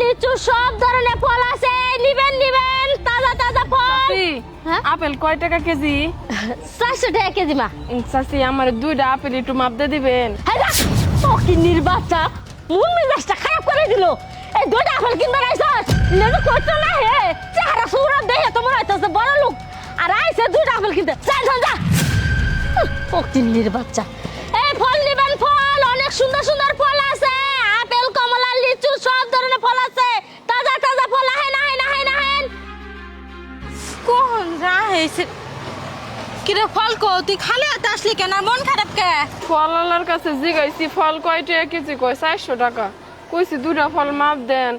লিচু সব ধরনের ফল আছে, নিবেন নিবেন, তাজা তাজা ফল। হ্যাঁ আপেল কয় টাকা কেজি? 400 টাকা কেজি মা। চাচি আমার 2টা আপেল একটু মাপ দিয়ে দিবেন। হ্যাঁ যা, ও কি নির্বাচা, মন মেজাজটা খারাপ করে দিল। এই 2টা আপেল কিনতে রাইছস, লেবু করতো না হে, চেহারা সুরত দেখে তো মনে হইতেছে বড় লোক, আর আইছে 2টা আপেল কিনতে। যা যা যা, ও কি নির্বাচা। এই ফল নিবেন, ফল অনেক সুন্দর সুন্দর ফল আছে, আপেল কমলা লিচু সব ধরনের ফল আছে, তাজা তাজা ফল। আহেন আহেন আহেন আহেন। কোন যা হয়েছে কিরে ফল কো, তুই খালি হাতে আসলি কেন? আর মন খারাপ কে? ফলওয়ালার কাছে জিগাইছি ফল কয় টাকা কেজি, কয় 400 টাকা। কইছি 2টা ফল মাপ দেন।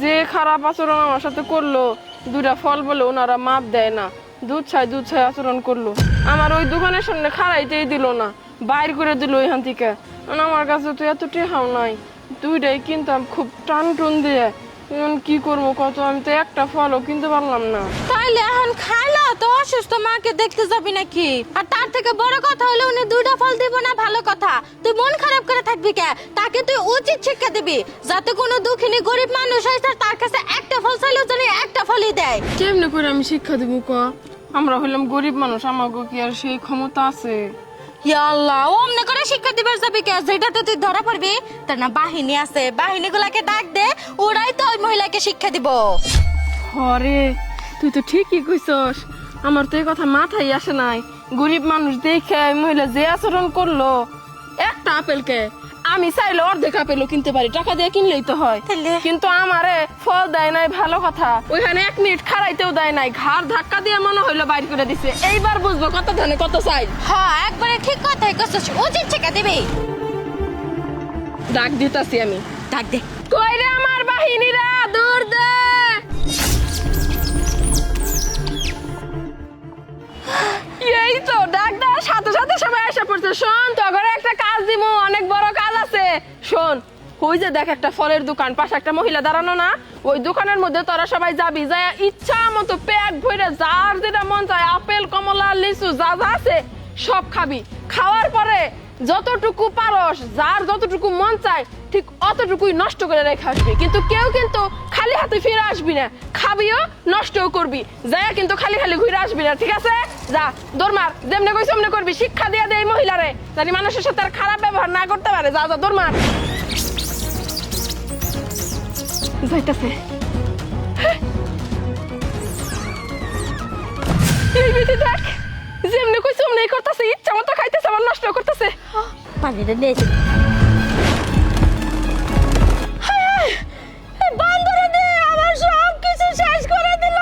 যে খারাপ আচরণ আমার সাথে করলো, 2টা ফল বলে ওনারা মাপ দেয় না, দুধ ছাই আচরণ করলো। আমার ওই দোকানের সামনে খাড়াইতেই দিল না, বাইর করে দিল ওইখান থেকে। আমার কাছে তো এত টেহাও নাই, 2টাই কিনতাম খুব টান টুন দিয়ে। এখন কি করবো কত, আমি তো একটা ফলও কিনতে পারলাম না। তাইলে এখন খাইলা তো অসুস্থ মাকে দেখতে যাবি নাকি? আর তার থেকে বড় কথা হলো উনি 2টা ফল দিব না, ভালো কথা। তুই মন খারাপ করে থাকবি কে? তাকে তুই উচিত শিক্ষা দিবি, যাতে কোনো দুঃখিনী গরিব মানুষ হয় তার কাছে একটা ফল চাইলেও যেন একটা ফলই দেয়। কেমনে করে আমি শিক্ষা দিব ক? আমরা হইলাম গরিব মানুষ, আমাকে কি আর সেই ক্ষমতা আছে? ইয়া আল্লাহ, অমনে করে শিক্ষা দিবার যাবি কে? যেটাতে তুই ধরা পড়বি তার না বাহিনী আছে, বাহিনীগুলাকে ডাক দে, ওরাই তো ওই মহিলাকে শিক্ষা দিব। হরে, তুই তো ঠিকই কইছস, আমার তো এই কথা মাথায় আসে নাই। গরিব মানুষ দেখে ওই মহিলা যে আচরণ করলো, একটা আপেলকে আমি চাইলে অর্ধেক আপেলও কিনতে পারি, টাকা দিয়ে কিনলেই তো হয়। তাইলে? কিন্তু আমারে ফল দেয় নাই, ভালো কথা। ওইখানে 1 মিনিট খাড়াইতেও দেয় নাই, ঘাড় ধাক্কা দিয়ে মনে হইলো বাইর করে দিছে। এইবার বুঝবো কত ধানে কত চাই। হ্যাঁ, একবারে ঠিক কথাই কইছস, উচিত শিক্ষা দিবি। ডাক দিতাছি আমি। ডাক দে। কই রে আমার বাহিনীরা, দূর দে। এই তো ডাক দেওয়ার সাথে সাথে সবাই এসে পড়ছে। শোন, তো ঘরে একটা কাজ দিব, অনেক বড় কাজ আছে। শোন, ওই যে দেখ একটা ফলের দোকান, পাশে একটা মহিলা দাঁড়ানো না, ওই দোকানের মধ্যে তোরা সবাই যাবি, যায় ইচ্ছা মতো পেট ভরে যার যেটা মন চায়, আপেল কমলা লিচু যা যা আছে সব খাবি। খাওয়ার পরে যতটুকু পারস, যার যতটুকু মন চায় ঠিক অতটুকুই নষ্ট করে রেখে আসবি। কিন্তু কেউ কিন্তু খালি হাতে ফিরে আসবি না, খাবিও নষ্টও করবি। যায় কিন্তু খালি খালি ঘুরে আসবি না, ঠিক আছে? যা দৌড়মার, যেমনে কইছ অমনে করবি। শিক্ষা দিয়ে দে এই মহিলারে, জানি মানুষের সাথে আর খারাপ ব্যবহার না করতে পারে। যা যা দৌড়মার। যাইতাছে। এই বেটি দেখ, যেমনে কইছ অমনেই করতেছে, ইচ্ছা মতো খাইতেছে, আবার নষ্ট করতেছে। পানিটা নিয়েছি। বান্দরে দে আমার সব কিছু শেষ করে দিল,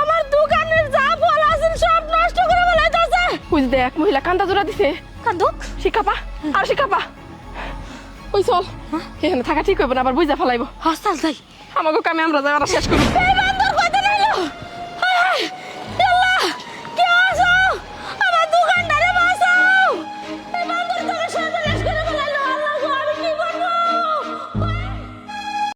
আমার দোকানের যা ফল আছে সব নষ্ট করে ফেলাইতেছে। বুঝ দেখ মহিলা কান্দা জোড়া দিছে। কান্দুক শিখাপা আর শিখাপা। ওই চল, এখানে থাকা ঠিক হইব না, আবার বুঝা ফেলাইব। হাসতাল যাই। আমাকে কামে আমরা যাই, শেষ করব। এই বান্দর কইতে নাইলো